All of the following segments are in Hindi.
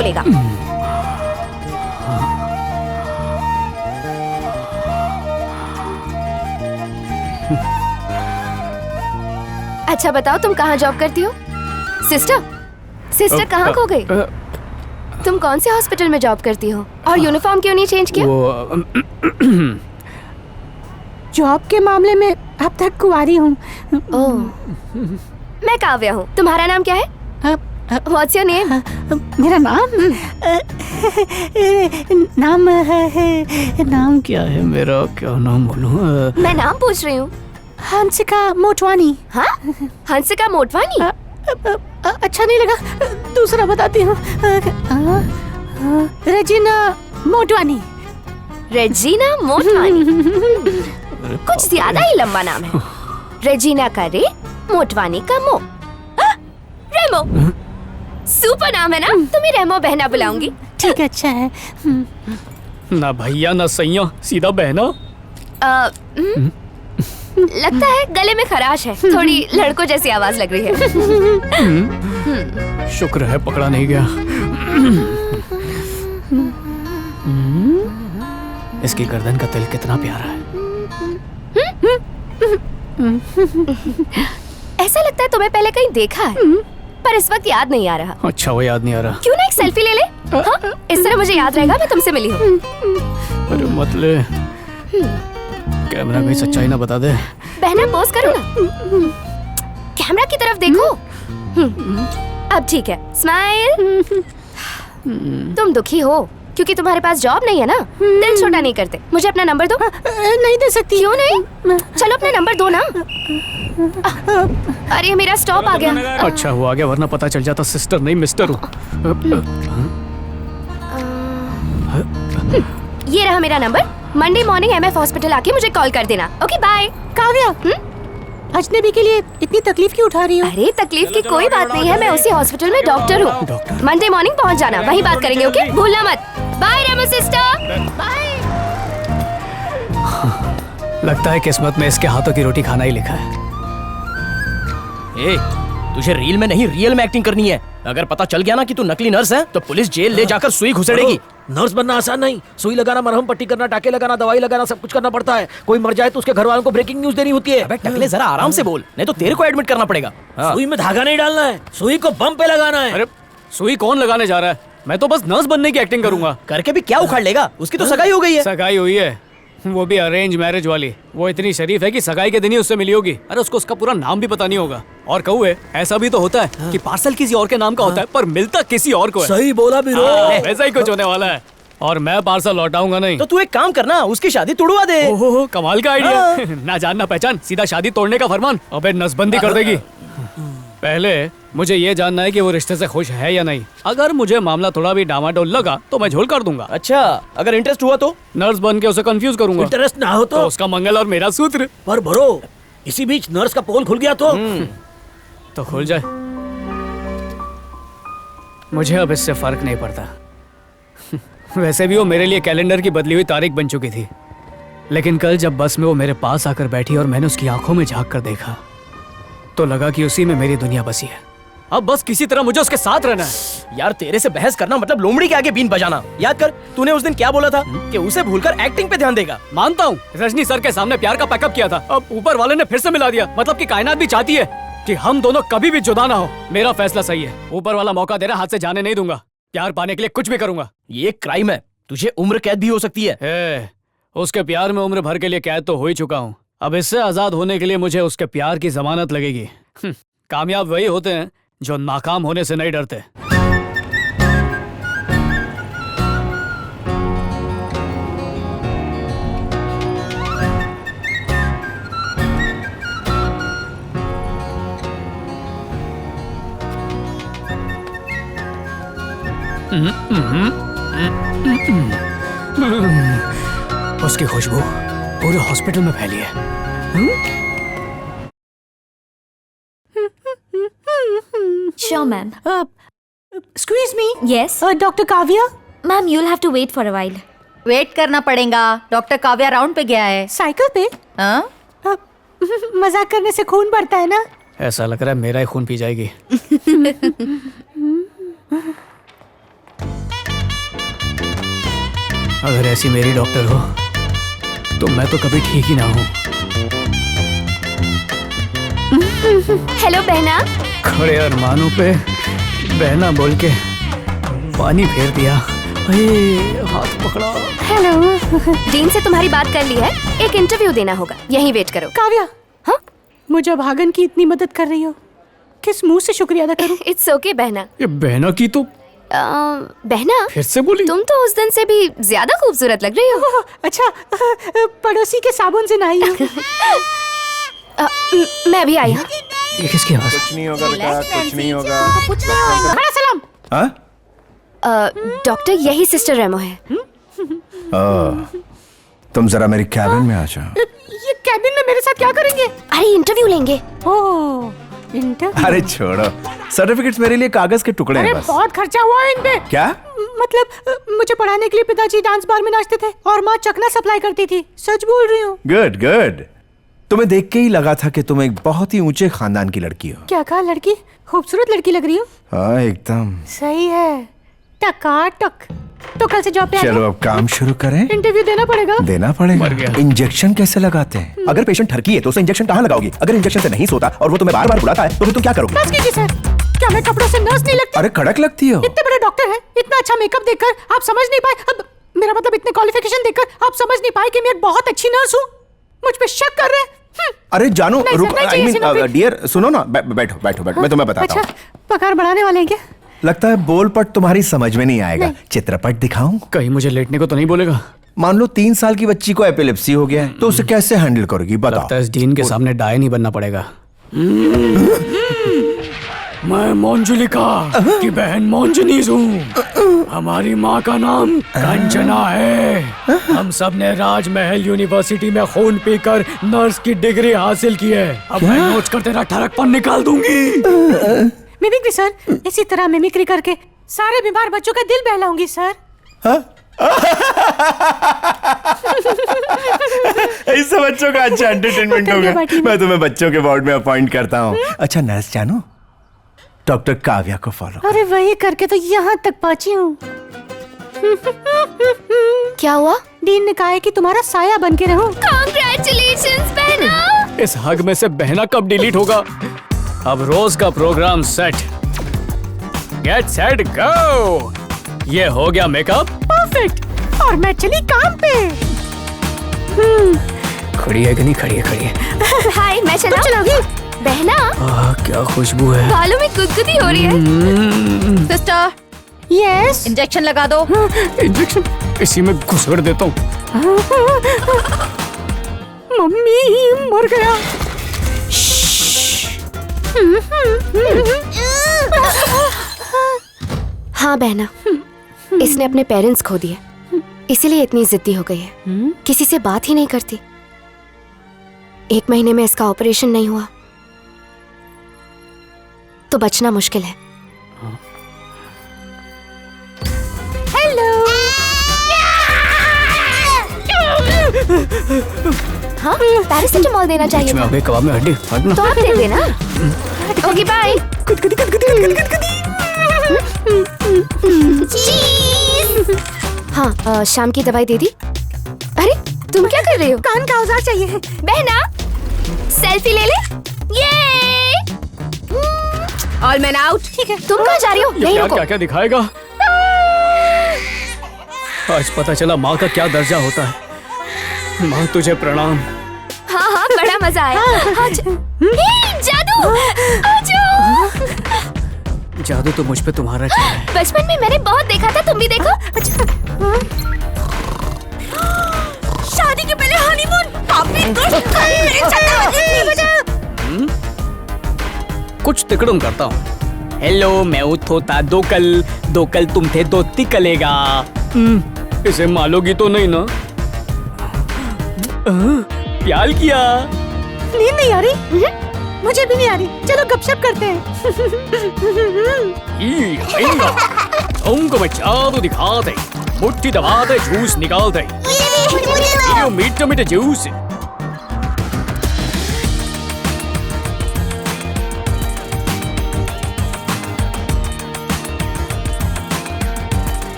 बोलेगा। अच्छा बताओ, तुम कहाँ जॉब करती हो? सिस्टर कहाँ खो गई? तुम कौन से हॉस्पिटल में जॉब करती हो और यूनिफॉर्म क्यों नहीं चेंज किया? जॉब के मामले में अब तक कुंवारी हूँ। ओह, मैं काव्या हूँ। तुम्हारा नाम क्या है? What's your name? मेरा नाम क्या है मेरा? क्या नाम बोलूं? मैं नाम पूछ रही हूँ। हंसिका मोटवानी। हाँ, हंसिका मोटवानी। अच्छा नहीं लगा, दूसरा बताती हूँ। रेजिना मोटवानी। रेजिना मोटवानी कुछ ज्यादा ही लंबा नाम है। रेजिना का रे, मोटवानी का मो। रेमो, सुपर नाम है ना? तुम्हें रेमो बहना बुलाऊंगी। ठीक है, अच्छा है। ना भैया ना सैया, सीधा बहना। लगता है गले में खराश है, थोड़ी लड़कों जैसी आवाज लग रही है। शुक्र है पकड़ा नहीं गया। इसकी गर्दन का तिल कितना प्यारा है। ऐसा लगता है तुम्हें पहले कहीं देखा है, पर इस वक्त याद नहीं आ रहा। अच्छा, वो याद नहीं आ रहा। क्यों ना एक सेल्फी ले ले? हाँ? इस तरह मुझे याद रहेगा मैं तुमसे मिली हूँ। अरे मतलब कैमरा कोई सच्चाई ना बता दे। बहना पोज करो ना, कैमरा की तरफ देखो। अब ठीक है, स्माइल। तुम दुखी हो क्योंकि तुम्हारे पास जॉब नहीं है ना? दिल छोटा नहीं करते। मुझे अपना नंबर दो। नहीं दे सकती। क्यों नहीं? चलो अपना नंबर दो ना। अरे मेरा स्टॉप आ गया। अच्छा हुआ आ गया, वरना पता चल जाता सिस्टर नहीं मिस्टर हूँ। ये रहा मेरा number. Monday morning MF hospital आके मुझे कॉल कर देना। Okay bye. काव्या, अजनबी के लिए इतनी तकलीफ क्यों उठा रही हो? अरे तकलीफ की कोई बात नहीं है, मैं उसी हॉस्पिटल में डॉक्टर हूँ। मंडे मॉर्निंग पहुँच जाना, वही बात करेंगे। ओके, भूलना मत। बाय रेमो सिस्टर, बाय। लगता है किस्मत में इसके हाथों की रोटी खाना ही लिखा है। ए, तुझे रील में नहीं रियल में एक्टिंग करनी है। अगर पता चल गया ना कि तू नकली नर्स है तो पुलिस जेल ले जाकर सुई घुसेड़ेगी। नर्स बनना आसान नहीं। सुई लगाना, मरहम पट्टी करना, टाके लगाना, दवाई लगाना, सब कुछ करना पड़ता है। कोई मर जाए तो उसके घर वालों को ब्रेकिंग न्यूज देनी होती है। अबे टकले, जरा आराम से बोल, नहीं तो तेरे को एडमिट करना पड़ेगा। हाँ। सुई में धागा नहीं डालना है, सुई को बम पे लगाना है। अरे सुई कौन लगाने जा रहा है? मैं तो बस नर्स बनने की एक्टिंग करूंगा। करके भी क्या उखाड़ लेगा? उसकी तो सगाई हो गई है। सगाई हुई है, वो भी अरेंज मैरिज वाली। वो इतनी शरीफ है कि सगाई के दिन ही उससे मिली होगी। अरे उसको उसका पूरा नाम भी पता नहीं होगा। और कहुए, ऐसा भी तो होता है कि पार्सल किसी और के नाम का होता है पर मिलता किसी और को है। सही बोला भी रो। ऐसा ही कुछ होने वाला है। और मैं पार्सल लौटाऊंगा नहीं। तो तू एक काम करना, उसकी शादी तुड़वा दे। ओहो, कमाल का आइडिया। ना जान ना पहचान, सीधा शादी तोड़ने का फरमान। अबे नसबंदी कर देगी। पहले मुझे ये जानना है कि वो रिश्ते से खुश है या नहीं। अगर मुझे मामला थोड़ा भी डामाडोल लगा तो मैं झोल कर दूंगा। अच्छा, अगर इंटरेस्ट हुआ तो? नर्स बन के उसे कंफ्यूज करूंगा। इंटरेस्ट ना हो तो उसका मंगल और मेरा सूत्र। पर भरो, इसी बीच नर्स का पोल खुल गया तो खुल जाए। मुझे अब इससे फर्क नहीं पड़ता। वैसे भी वो मेरे लिए कैलेंडर की बदली हुई तारीख बन चुकी थी। लेकिन कल जब बस में वो मेरे पास आकर बैठी और मैंने उसकी आंखों में झांक कर देखा तो लगा कि उसी में मेरी दुनिया बसी है। अब बस किसी तरह मुझे उसके साथ रहना है। यार तेरे से बहस करना मतलब लोमड़ी के आगे बीन बजाना। याद कर, तूने उस दिन क्या बोला था कि उसे भूलकर एक्टिंग पे ध्यान देगा। मानता हूँ, रजनी सर के सामने प्यार का पैकअप किया था। अब ऊपर वाले ने फिर से मिला दिया। मतलब कि कायनात भी चाहती है कि हम दोनों कभी भी जुदा ना हो। मेरा फैसला सही है। ऊपर वाला मौका दे रहा, हाथ से जाने नहीं दूंगा। प्यार पाने के लिए कुछ भी करूंगा। ये एक क्राइम है, तुझे उम्र कैद भी हो सकती है। उसके प्यार में उम्र भर के लिए कैद तो हो ही चुका हूँ। अब इससे आजाद होने के लिए मुझे उसके प्यार की जमानत लगेगी। कामयाब वही होते हैं जो नाकाम होने से नहीं डरते। उसकी खुशबू पूरे हॉस्पिटल में फैली है। Sure, ma'am. Excuse me. Yes. Dr. Kavya. Ma'am, you'll have to wait for a while. Wait करना पड़ेगा। डॉक्टर काव्या राउंड पे गया है। साइकिल पे? हाँ? मजाक करने से खून बढ़ता है ना? ऐसा लग रहा है मेरा ही खून पी जाएगी। अगर ऐसी मेरी डॉक्टर हो तो मैं तो कभी ठीक ही ना हूँ। हेलो बहना। खड़े अरमानों पे बहना बोल के पानी फेर दिया। अरे हाथ पकड़ा। हेलो। डीन से तुम्हारी बात कर ली है, एक इंटरव्यू देना होगा, यहीं वेट करो। काव्या, हाँ मुझे भागन की इतनी मदद कर रही हो, किस मुंह से शुक्रिया अदा करूं? इट्स ओके बहना। ये बहना की तो बहना फिर से बोली। तुम तो उस दिन से भी ज्यादा खूबसूरत लग रही हो। अच्छा, पड़ोसी के साबुन से नहाई हूँ। मैं भी आई हूँ। ये किसकी आवाज? कुछ नहीं होगा बेटा, कुछ नहीं होगा। बड़ा सलाम। हाँ? डॉक्टर यही सिस्टर रेमो है। तुम जरा मेरी कैबिन में आ जाओ। ये कैबिन में मेरे साथ क्या करेंगे? अरे इंटरव्यू लेंगे। ओह, इंटरव्यू। अरे छोड़ो, सर्टिफिकेट्स मेरे लिए कागज के टुकड़े अरे हैं बस। बहुत खर्चा हुआ है इन पे। क्या? मतलब मुझे पढ़ाने के लिए पिताजी डांस बार में नाचते थे और माँ चकना सप्लाई करती थी। सच बोल रही हूँ। Good good. तुम्हें देख के ही लगा था कि तुम एक बहुत ही ऊंचे खानदान की लड़की हो। क्या कहा? लड़की? खूबसूरत लड़की लग रही हो। हाँ एकदम। सही है, टकाटक। तो कल से जॉब पे आ चलो जाओ। अब काम शुरू करें। इंटरव्यू देना पड़ेगा। देना मर पड़ेगा। गया। इंजेक्शन कैसे लगाते हैं? अगर पेशेंट ठरकी है तो उसे इंजेक्शन कहाँ लगाओगी? अगर इंजेक्शन से नहीं सोता और वो तुम्हें बार बार बुलाता है तो फिर तुम क्या करोगी? बस कीजिए सर, क्या मैं कपड़ों से नर्स नहीं लगती? अरे कड़क लगती हो। इतने बड़े डॉक्टर हैं, इतना अच्छा मेकअप देखकर आप समझ नहीं पाए? अब मेरा मतलब इतने क्वालिफिकेशन देखकर आप समझ नहीं पाए कि मैं एक बहुत अच्छी नर्स हूँ? मुझ पे शक कर रहे हैं? अरे जानू नहीं, रुक, सर, नहीं आई चाहिए, मीन सिर्फ डियर सुनो ना, बैठो बैठो बैठो, मैं तुम्हें बताता हूँ। अच्छा, पगार बढ़ाने वाले हैं क्या? लगता है बोलपट तुम्हारी समझ में नहीं आएगा। चित्रपट दिखाऊं? कहीं मुझे लेटने को तो नहीं बोलेगा? मान लो 3 साल की बच्ची को एपिलेप्सी हो गया है तो उसे कैसे हैंडल करोगी बताओ? लगता है इस डीन के सामने डाय नहीं बनना पड़ेगा। मैं मोंजुलिका की बहन मोंजनीज हूँ। हमारी माँ का नाम कंचना है। हम सब ने राजमहल यूनिवर्सिटी में खून पीकर नर्स की डिग्री हासिल की है। अब मैं नोच कर तेरा ठरकपन निकाल दूंगी। मिमिक्री सर, इसी तरह मिमिक्री करके सारे बीमार बच्चों का दिल बहलाऊंगी सर। इससे बच्चों का अच्छा एंटरटेनमेंट होगा। बाटी में। मैं तुम्हें बच्चों के वार्ड में अपॉइंट करता हूँ। अच्छा नर्स जानो, डॉक्टर काव्या को फॉलो। अरे वही करके तो यहाँ तक पहुँची हूँ। क्या हुआ? डीन ने कहा है कि तुम्हारा साया बन के रहूं। कांग्रेचुलेशंस बहना। इस हग में से बहना कब डिलीट होगा? अब रोज का program set. Get set go. ये हो गया मेकअप परफेक्ट। और मैं चली काम पे। खड़ी है कि नहीं? खड़ी है, खड़ी है। हाय, मैं चलाऊंगी। बहना, क्या खुशबू है। बालों में गुदगुदी हो रही है। Sister, yes. इंजेक्शन लगा दो। इंजेक्शन इसी में घुसेड़ देता हूँ। मम्मी मर गया। हाँ बहना, इसने अपने पेरेंट्स खो दिए, इसीलिए इतनी जिद्दी हो गई है। किसी से बात ही नहीं करती। 1 महीने में इसका ऑपरेशन नहीं हुआ तो बचना मुश्किल है। हेलो। हाँ, पैरासिटामोल देना चाहिए मैं था। अबे कबाब में हड्डी हटना। तो आप दे देना। Okay bye. हाँ, शाम की दवाई दे दी। अरे तुम क्या कर रहे हो? कान का औजार चाहिए। बहना, सेल्फी ले ले। ये ऑल मैन आउट। ठीक है, तुम कहाँ जा रही हो? यहीं क्या रुको। क्या क्या दिखाएगा? आज पता चला माँ का क्या दर्जा होता है। माँ तुझे प्रणाम। हाँ हाँ, बड़ा मजा आया। हे, जादू, आ जाओ। जादू तो मुझ पे तुम्हारा चला है। बचपन में मैंने बहुत देखा था, तुम भी देखो। अच्छा। शादी के पहले हनीमून। पापी दुष्ट, मेरे कुछ तिकड़म करता हूँ। हेलो, मैं उठोता दोकल तुम थे दोती कलेगा। इसे मालोगी तो नहीं ना? प्यार किया। नींद नहीं आ रही? मुझे भी नहीं आ रही। चलो गपशप करते हैं। तुमको मैं जादू दिखा दे। मुट्ठी दबा दे, जूस निकाल दे। मीठा मीठा जूस।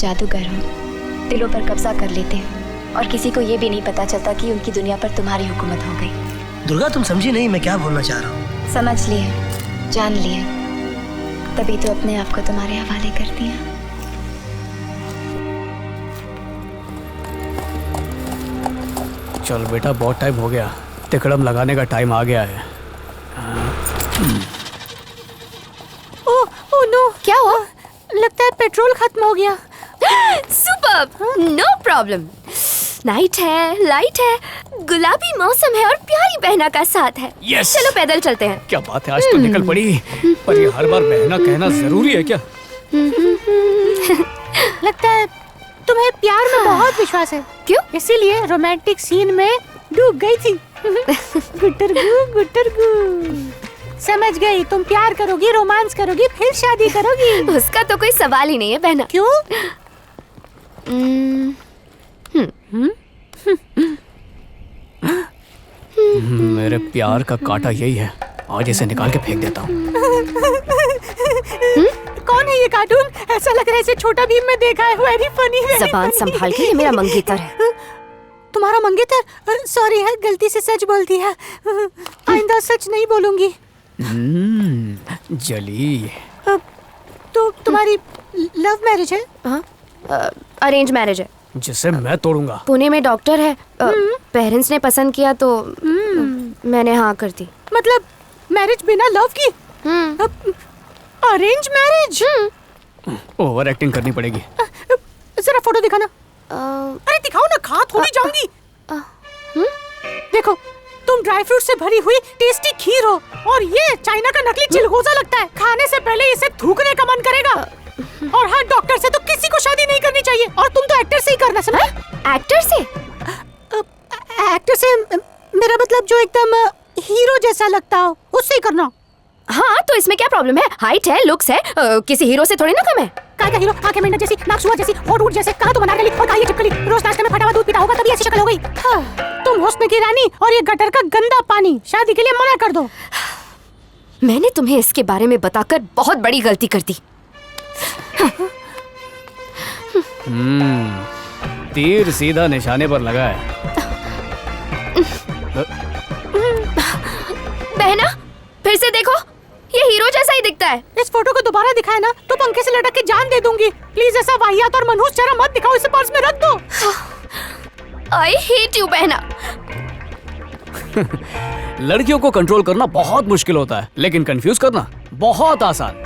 जादूगर हो, दिलों पर कब्जा कर लेते हो और किसी को ये भी नहीं पता चलता कि उनकी दुनिया पर तुम्हारी हुकूमत हो गई। दुर्गा, तुम समझी नहीं मैं क्या बोलना चाह रहा हूँ। समझ लिए, जान लिए, तभी तो अपने आप को तुम्हारे हवाले कर दिया। चल बेटा, बहुत टाइम हो गया, तिकड़म लगाने का टाइम आ गया है। ओह नो, क्या हुआ? लगता है पेट्रोल खत्म हो गया। Superb, no problem. नाइट है, लाइट है, गुलाबी मौसम है और प्यारी बहना का साथ है। Yes! चलो पैदल चलते हैं। क्या बात है, आज तो निकल पड़ी। पर ये हर बार बहना कहना जरूरी है क्या? लगता है तुम्हें प्यार में बहुत विश्वास है। क्यों? इसीलिए रोमांटिक सीन में डूब गई थी। गुटरगू। समझ गई, तुम प्यार करोगी, रोमांस करोगी, फिर शादी करोगी। उसका तो कोई सवाल ही नहीं है बहना। क्यों? मेरे प्यार का कांटा यही है, आज इसे निकाल के फेंक देता हूँ। कौन है ये कार्टून? ऐसा लग रहा है इसे छोटा भीम में देखा है। Very funny. ज़बान संभाल के, ये मेरा मंगेतर है। तुम्हारा मंगेतर? सॉरी है, गलती से सच बोल दिया। आइंदा सच नहीं बोलूंगी। जली, तो तुम्हारी लव मैरिज है? हाँ, अरेंज मैरिज है, जिसे मैं तोड़ूंगा। पुणे में डॉक्टर है। पेरेंट्स ने पसंद किया तो मैंने हाँ कर दी। मतलब मैरिज बिना लव की? Arrange marriage? ओवर एक्टिंग करनी पड़ेगी। जरा फोटो दिखाना। अरे दिखाओ ना, खा थोड़ी जाऊंगी। देखो, तुम ड्राई फ्रूट से भरी हुई टेस्टी खीर हो और ये चाइना का नकली चिलगोजा लगता है। खाने से पहले इसे थूकने का मन करेगा। और हर डॉक्टर से तो किसी को शादी नहीं करनी चाहिए, और तुम तो एक्टर से ही करना। समझ? एक्टर से? एक्टर से मेरा मतलब जो एकदम हीरो जैसा लगता हो, उससे ही करना। हाँ, तो इसमें क्या प्रॉब्लम है? हाइट है, लुक्स है, किसी हीरो से थोड़ी ना कम है। का हीरो? आंखें मेंढक जैसी, नाक सुअर जैसी, होंठ ऊंट जैसे, कहाँ तो बना गली और कहाँ ये चिपकली। रोज नाश्ते में फटा हुआ दूध पीता होगा तभी ऐसी शक्ल हो गई। तुम हुस्न की रानी और ये गटर का गंदा पानी। शादी के लिए मना कर दो। मैंने तुम्हें इसके बारे में बताकर बहुत बड़ी गलती कर दी। तीर सीधा निशाने पर लगा है। बहना, फिर से देखो, ये हीरो जैसा ही दिखता है। इस फोटो को दोबारा दिखाए ना तो पंखे से लटक के जान दे दूंगी। प्लीज ऐसा वाहियात और मनहूस चेहरा मत दिखाओ, इसे पर्स में रख दो। I hate you, बहना। लड़कियों को कंट्रोल करना बहुत मुश्किल होता है, लेकिन कंफ्यूज करना बहुत आसान।